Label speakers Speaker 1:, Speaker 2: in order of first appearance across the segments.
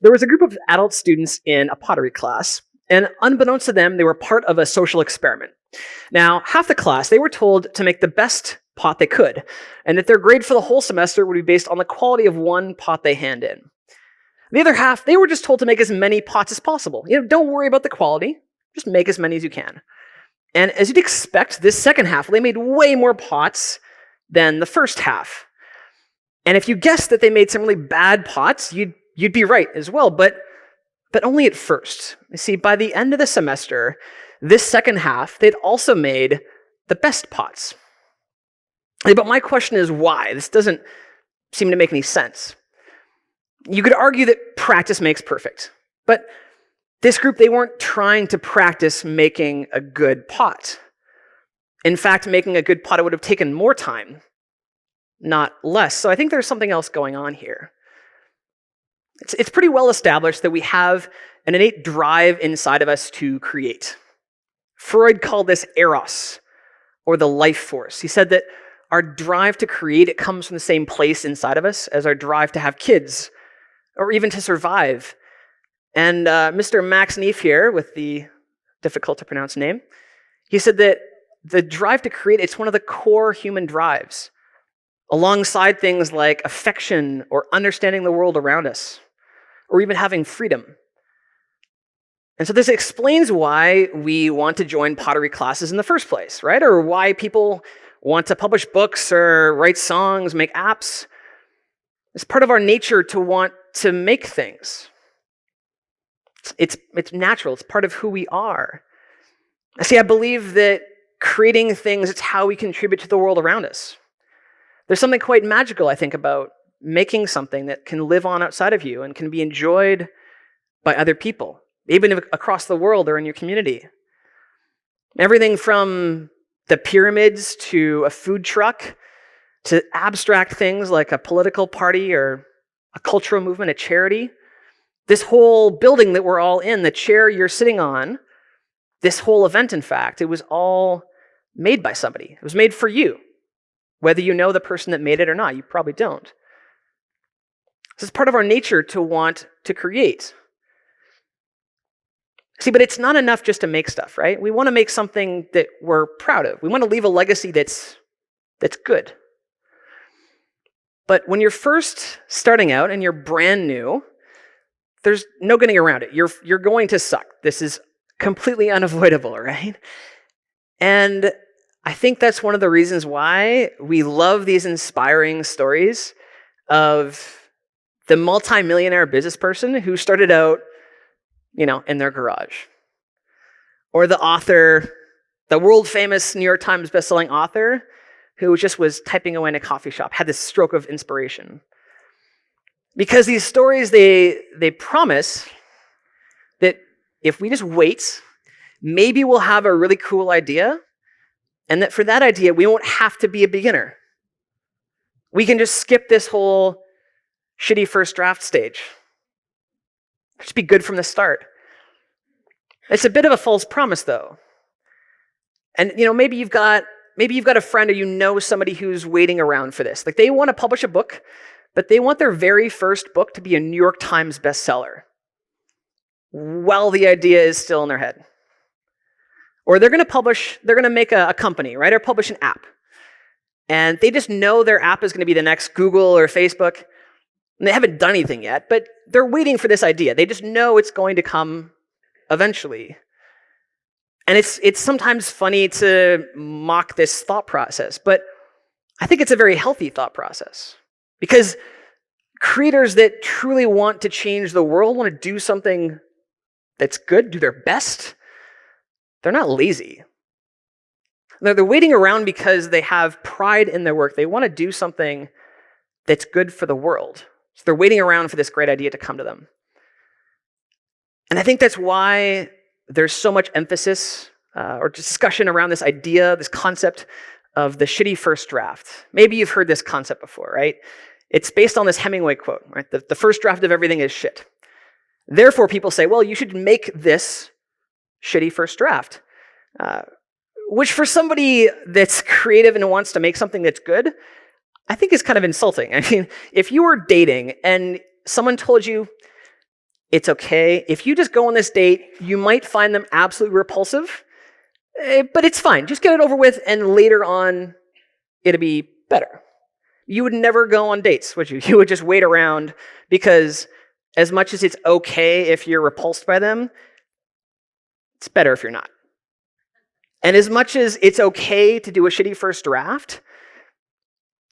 Speaker 1: There was a group of adult students in a pottery class, and unbeknownst to them, they were part of a social experiment. Now, half the class, they were told to make the best pot they could, and that their grade for the whole semester would be based on the quality of one pot they hand in. The other half, they were just told to make as many pots as possible. Don't worry about the quality, just make as many as you can. And as you'd expect, this second half, they made way more pots than the first half. And if you guessed that they made some really bad pots, you'd be right as well, but only at first. You see, by the end of the semester, this second half, they'd also made the best pots. But my question is why? This doesn't seem to make any sense. You could argue that practice makes perfect, but this group, they weren't trying to practice making a good pot. In fact, making a good pot, it would have taken more time, not less. So I think there's something else going on here. It's pretty well established that we have an innate drive inside of us to create. Freud called this eros, or the life force. He said that our drive to create, it comes from the same place inside of us as our drive to have kids, or even to survive. And Mr. Max Neef here, with the difficult to pronounce name, he said that the drive to create, it's one of the core human drives, alongside things like affection or understanding the world around us, or even having freedom. And so this explains why we want to join pottery classes in the first place, right? Or why people want to publish books or write songs, make apps. It's part of our nature to want to make things. It's natural. It's part of who we are. See, I believe that creating things, it's how we contribute to the world around us. There's something quite magical, I think, about making something that can live on outside of you and can be enjoyed by other people, even across the world or in your community. Everything from the pyramids to a food truck to abstract things like a political party or a cultural movement, a charity. This whole building that we're all in, the chair you're sitting on, this whole event, in fact, it was all made by somebody. It was made for you. Whether you know the person that made it or not, you probably don't. This is part of our nature to want to create. See, but it's not enough just to make stuff, right? We want to make something that we're proud of. We want to leave a legacy that's good. But when you're first starting out and you're brand new, there's no getting around it. You're going to suck. This is completely unavoidable, right? And I think that's one of the reasons why we love these inspiring stories of the multimillionaire business person who started out, in their garage. Or the author, the world famous New York Times bestselling author who just was typing away in a coffee shop, had this stroke of inspiration. Because these stories, they promise that if we just wait, maybe we'll have a really cool idea, and that for that idea, we won't have to be a beginner. We can just skip this whole shitty first draft stage. Just be good from the start. It's a bit of a false promise, though. And maybe you've got a friend or somebody who's waiting around for this. Like they want to publish a book, but they want their very first book to be a New York Times bestseller while the idea is still in their head. Or they're going to make a company, right? Or publish an app. And they just know their app is going to be the next Google or Facebook. And they haven't done anything yet, but they're waiting for this idea. They just know it's going to come eventually. And it's sometimes funny to mock this thought process, but I think it's a very healthy thought process. Because creators that truly want to change the world, want to do something that's good, do their best, they're not lazy. They're waiting around because they have pride in their work. They want to do something that's good for the world. So they're waiting around for this great idea to come to them. And I think that's why there's so much emphasis or discussion around this idea, this concept of the shitty first draft. Maybe you've heard this concept before, right? It's based on this Hemingway quote, right? The first draft of everything is shit. Therefore, people say, well, you should make this shitty first draft. Which for somebody that's creative and wants to make something that's good, I think is kind of insulting. I mean, if you were dating and someone told you, It's okay. If you just go on this date, you might find them absolutely repulsive, but it's fine. Just get it over with, and later on, it'll be better. You would never go on dates, would you? You would just wait around, because as much as it's okay if you're repulsed by them, it's better if you're not. And as much as it's okay to do a shitty first draft,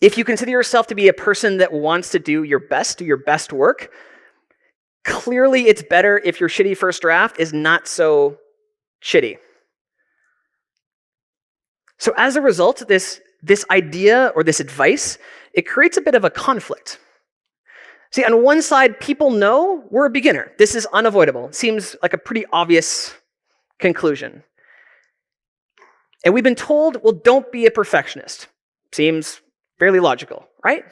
Speaker 1: if you consider yourself to be a person that wants to do your best work, clearly it's better if your shitty first draft is not so shitty. So as a result, this idea or this advice, it creates a bit of a conflict. See, on one side, people know we're a beginner. This is unavoidable. It seems like a pretty obvious conclusion. And we've been told, well, don't be a perfectionist. Seems fairly logical, right?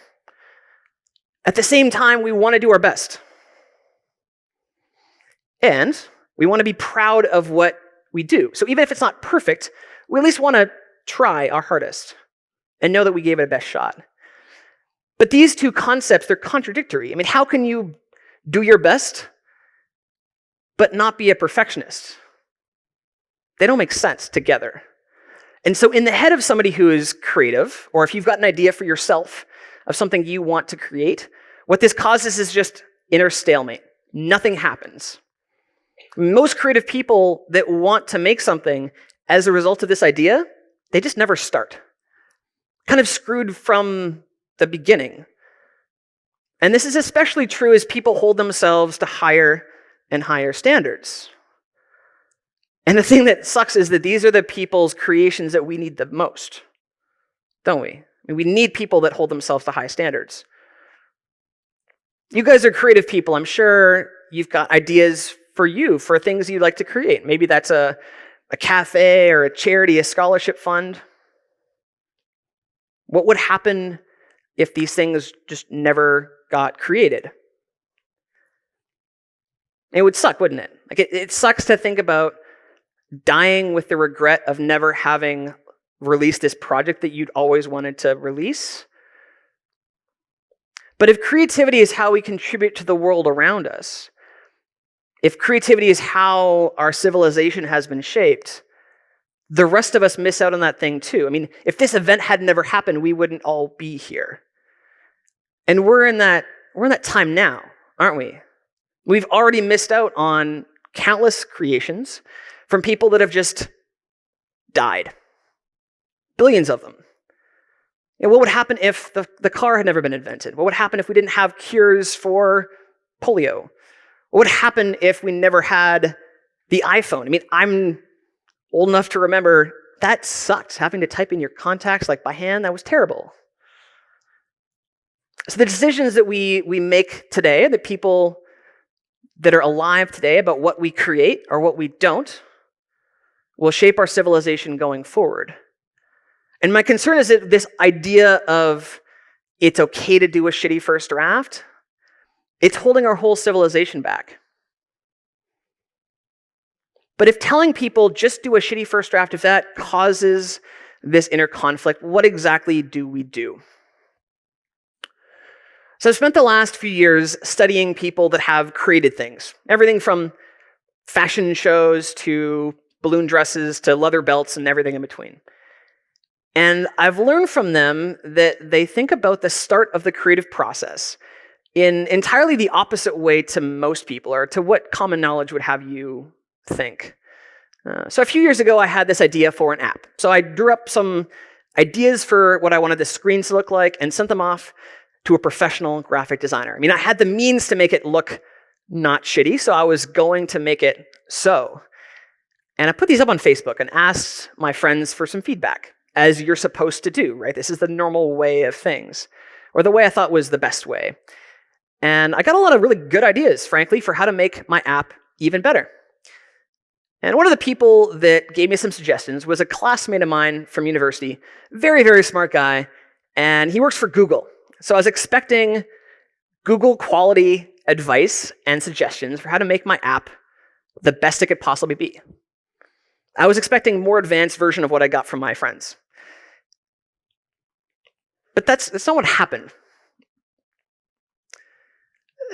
Speaker 1: At the same time, we want to do our best. And we want to be proud of what we do. So even if it's not perfect, we at least want to try our hardest and know that we gave it a best shot. But these two concepts, they're contradictory. I mean, how can you do your best but not be a perfectionist? They don't make sense together. And so in the head of somebody who is creative, or if you've got an idea for yourself of something you want to create, what this causes is just inner stalemate. Nothing happens. Most creative people that want to make something as a result of this idea, they just never start. Kind of screwed from the beginning. And this is especially true as people hold themselves to higher and higher standards. And the thing that sucks is that these are the people's creations that we need the most, don't we? I mean, we need people that hold themselves to high standards. You guys are creative people. I'm sure you've got ideas for you, for things you'd like to create. Maybe that's a cafe or a charity, a scholarship fund. What would happen if these things just never got created? It would suck, wouldn't it? Like it sucks to think about dying with the regret of never having released this project that you'd always wanted to release. But if creativity is how we contribute to the world around us, if creativity is how our civilization has been shaped, the rest of us miss out on that thing too. I mean, if this event had never happened, we wouldn't all be here. And we're in that time now, aren't we? We've already missed out on countless creations from people that have just died. Billions of them. And what would happen if the car had never been invented? What would happen if we didn't have cures for polio? What would happen if we never had the iPhone? I mean, I'm old enough to remember that sucked, having to type in your contacts like by hand. That was terrible. So the decisions that we make today, the people that are alive today about what we create or what we don't, will shape our civilization going forward. And my concern is that this idea of it's okay to do a shitty first draft, it's holding our whole civilization back. But if telling people just do a shitty first draft, if that causes this inner conflict, what exactly do we do? So I've spent the last few years studying people that have created things. Everything from fashion shows to balloon dresses to leather belts and everything in between. And I've learned from them that they think about the start of the creative process in entirely the opposite way to most people, or to what common knowledge would have you think. So a few years ago, I had this idea for an app. So I drew up some ideas for what I wanted the screens to look like and sent them off to a professional graphic designer. I mean, I had the means to make it look not shitty, so I was going to make it so. And I put these up on Facebook and asked my friends for some feedback, as you're supposed to do, right? This is the normal way of things, or the way I thought was the best way. And I got a lot of really good ideas, frankly, for how to make my app even better. And one of the people that gave me some suggestions was a classmate of mine from university, very, very smart guy, and he works for Google. So I was expecting Google quality advice and suggestions for how to make my app the best it could possibly be. I was expecting a more advanced version of what I got from my friends. But that's not what happened.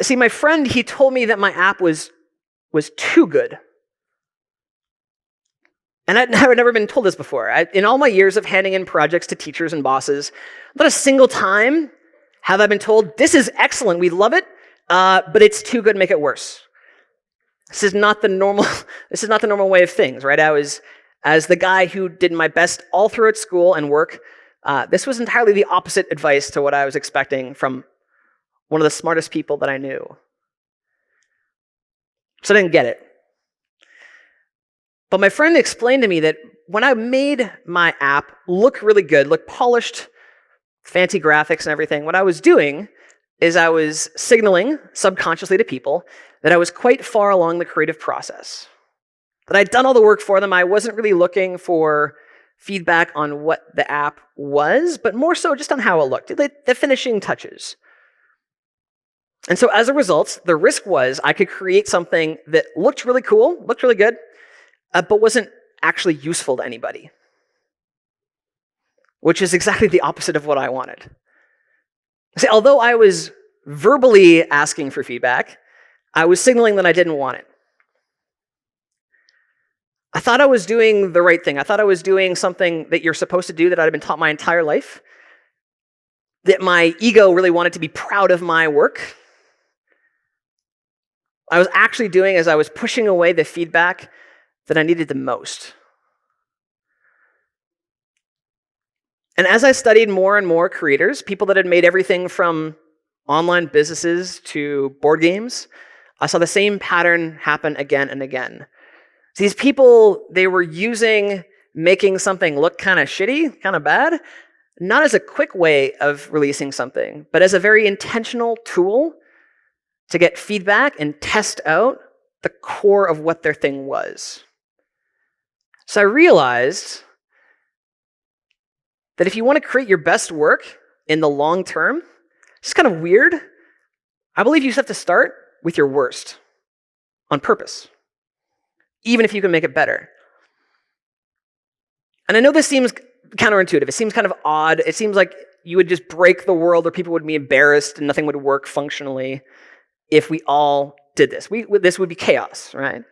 Speaker 1: See, my friend, he told me that my app was too good. And I'd never been told this before. In all my years of handing in projects to teachers and bosses, not a single time have I been told, this is excellent, we love it, but it's too good, make it worse. This is not the normal way of things, right? As the guy who did my best all throughout school and work, this was entirely the opposite advice to what I was expecting from one of the smartest people that I knew. So I didn't get it. But my friend explained to me that when I made my app look really good, look polished, fancy graphics and everything, what I was doing is I was signaling subconsciously to people that I was quite far along the creative process. That I'd done all the work for them. I wasn't really looking for feedback on what the app was, but more so just on how it looked, the finishing touches. And so as a result, the risk was I could create something that looked really cool, looked really good, but wasn't actually useful to anybody, which is exactly the opposite of what I wanted. See, although I was verbally asking for feedback, I was signaling that I didn't want it. I thought I was doing the right thing. I thought I was doing something that you're supposed to do that I'd been taught my entire life, that my ego really wanted to be proud of my work. I was actually doing as I was pushing away the feedback that I needed the most. And as I studied more and more creators, people that had made everything from online businesses to board games, I saw the same pattern happen again and again. These people, they were using making something look kind of shitty, kind of bad, not as a quick way of releasing something, but as a very intentional tool to get feedback and test out the core of what their thing was. So I realized that if you want to create your best work in the long term, it's kind of weird. I believe you just have to start with your worst on purpose, even if you can make it better. And I know this seems counterintuitive. It seems kind of odd. It seems like you would just break the world or people would be embarrassed and nothing would work functionally if we all did this. This would be chaos, right?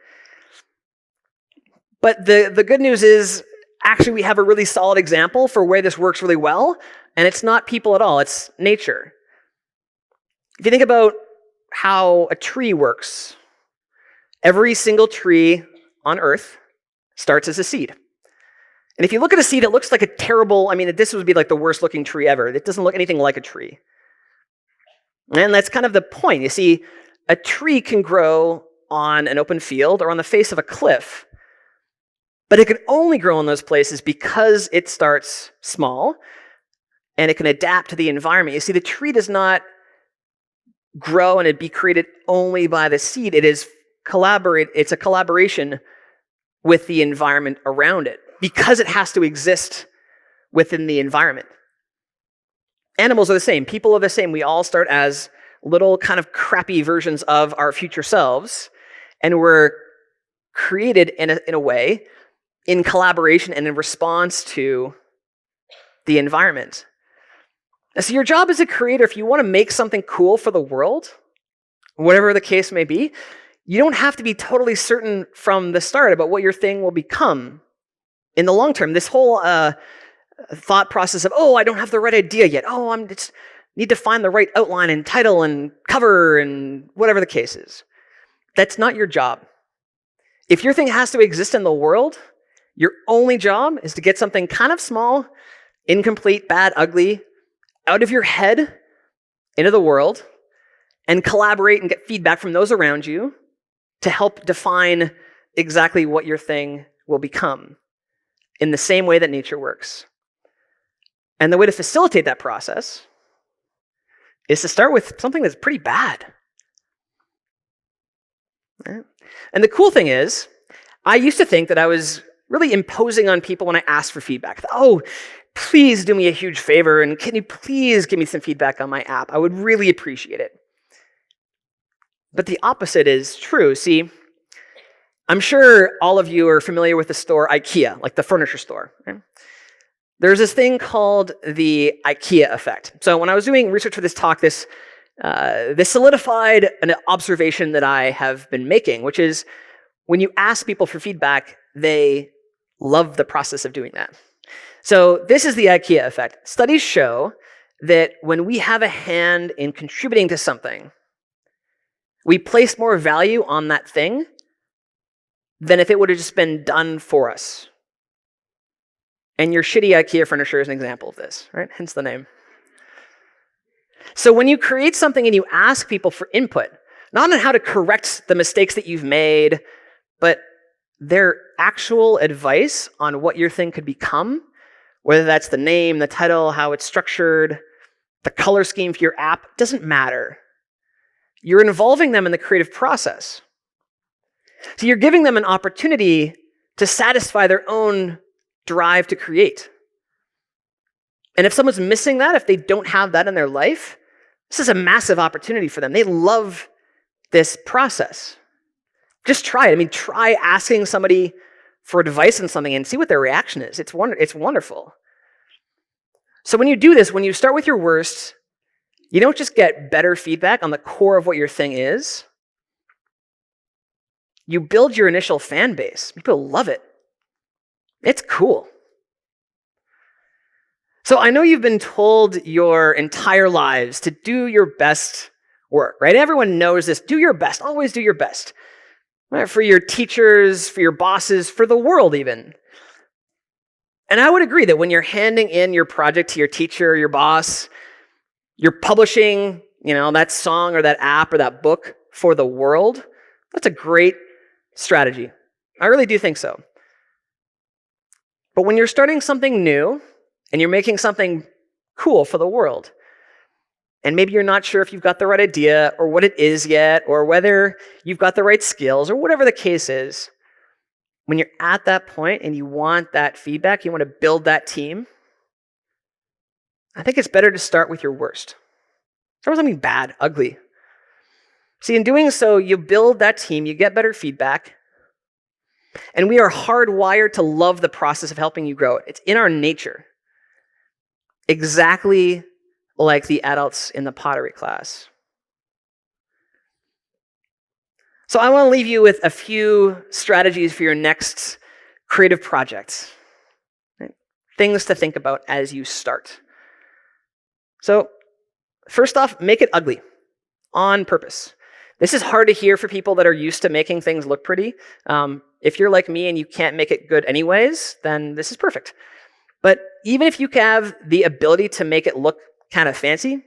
Speaker 1: But the good news is, actually, we have a really solid example for where this works really well, and it's not people at all, it's nature. If you think about how a tree works, every single tree on Earth starts as a seed. And if you look at a seed, it looks like a terrible, this would be like the worst looking tree ever. It doesn't look anything like a tree. And that's kind of the point. You see, a tree can grow on an open field or on the face of a cliff, but it can only grow in those places because it starts small and it can adapt to the environment. You see, the tree does not grow and it be created only by the seed. It's a collaboration with the environment around it because it has to exist within the environment. Animals are the same. People are the same. We all start as little kind of crappy versions of our future selves, and we're created in a way in collaboration and in response to the environment. And so your job as a creator, if you want to make something cool for the world, whatever the case may be, you don't have to be totally certain from the start about what your thing will become in the long term. This whole thought process of, I don't have the right idea yet. I just need to find the right outline and title and cover and whatever the case is. That's not your job. If your thing has to exist in the world, your only job is to get something kind of small, incomplete, bad, ugly, out of your head into the world and collaborate and get feedback from those around you to help define exactly what your thing will become in the same way that nature works. And the way to facilitate that process is to start with something that's pretty bad. Right? And the cool thing is, I used to think that I was really imposing on people when I asked for feedback. Please do me a huge favor, and can you please give me some feedback on my app? I would really appreciate it. But the opposite is true. See, I'm sure all of you are familiar with the store IKEA, like the furniture store. Right? There's this thing called the IKEA effect. So when I was doing research for this talk, this This solidified an observation that I have been making, which is when you ask people for feedback, they love the process of doing that. So this is the IKEA effect. Studies show that when we have a hand in contributing to something, we place more value on that thing than if it would have just been done for us. And your shitty IKEA furniture is an example of this, right? Hence the name. So when you create something and you ask people for input, not on how to correct the mistakes that you've made, but their actual advice on what your thing could become, whether that's the name, the title, how it's structured, the color scheme for your app, doesn't matter. You're involving them in the creative process. So you're giving them an opportunity to satisfy their own drive to create. And if someone's missing that, if they don't have that in their life, this is a massive opportunity for them. They love this process. Just try it. I mean, try asking somebody for advice on something and see what their reaction is. It's wonderful. So when you do this, when you start with your worst, you don't just get better feedback on the core of what your thing is. You build your initial fan base. People love it. It's cool. So I know you've been told your entire lives to do your best work, right? Everyone knows this. Do your best. Always do your best. Right? For your teachers, for your bosses, for the world even. And I would agree that when you're handing in your project to your teacher or your boss, you're publishing, that song or that app or that book for the world. That's a great strategy. I really do think so. But when you're starting something new and you're making something cool for the world, and maybe you're not sure if you've got the right idea or what it is yet, or whether you've got the right skills or whatever the case is, when you're at that point and you want that feedback, you want to build that team, I think it's better to start with your worst. Start with something bad, ugly. See, in doing so, you build that team, you get better feedback, and we are hardwired to love the process of helping you grow. It's in our nature. Exactly like the adults in the pottery class. So I want to leave you with a few strategies for your next creative projects. Right? Things to think about as you start. So first off, make it ugly on purpose. This is hard to hear for people that are used to making things look pretty. If you're like me and you can't make it good anyways, then this is perfect. But even if you have the ability to make it look kind of fancy,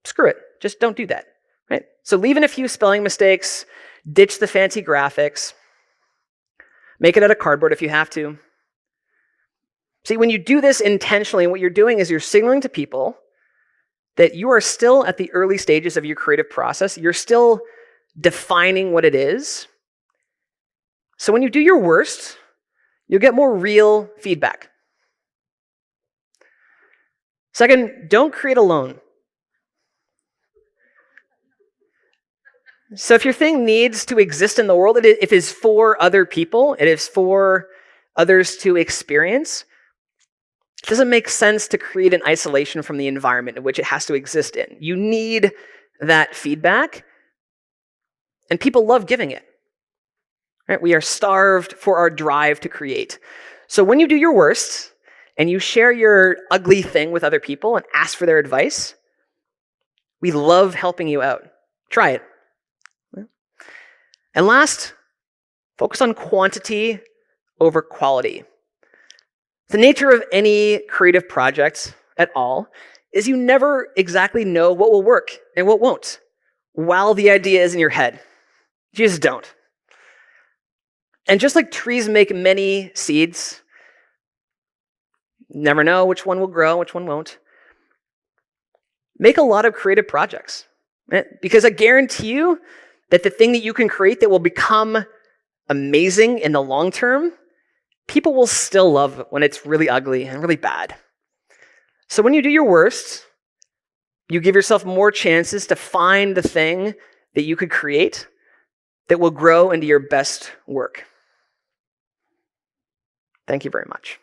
Speaker 1: screw it. Just don't do that. Right? So leave in a few spelling mistakes, ditch the fancy graphics, make it out of cardboard if you have to. See, when you do this intentionally, what you're doing is you're signaling to people that you are still at the early stages of your creative process. You're still defining what it is. So when you do your worst, you'll get more real feedback. Second, don't create alone. So if your thing needs to exist in the world, if it is for other people, it is for others to experience, it doesn't make sense to create an isolation from the environment in which it has to exist in. You need that feedback, and people love giving it. Right? We are starved for our drive to create. So when you do your worst, and you share your ugly thing with other people and ask for their advice, we love helping you out. Try it. And last, focus on quantity over quality. The nature of any creative project at all is you never exactly know what will work and what won't while the idea is in your head. You just don't. And just like trees make many seeds, never know which one will grow, which one won't. Make a lot of creative projects, right? Because I guarantee you that the thing that you can create that will become amazing in the long term, people will still love when it's really ugly and really bad. So when you do your worst, you give yourself more chances to find the thing that you could create that will grow into your best work. Thank you very much.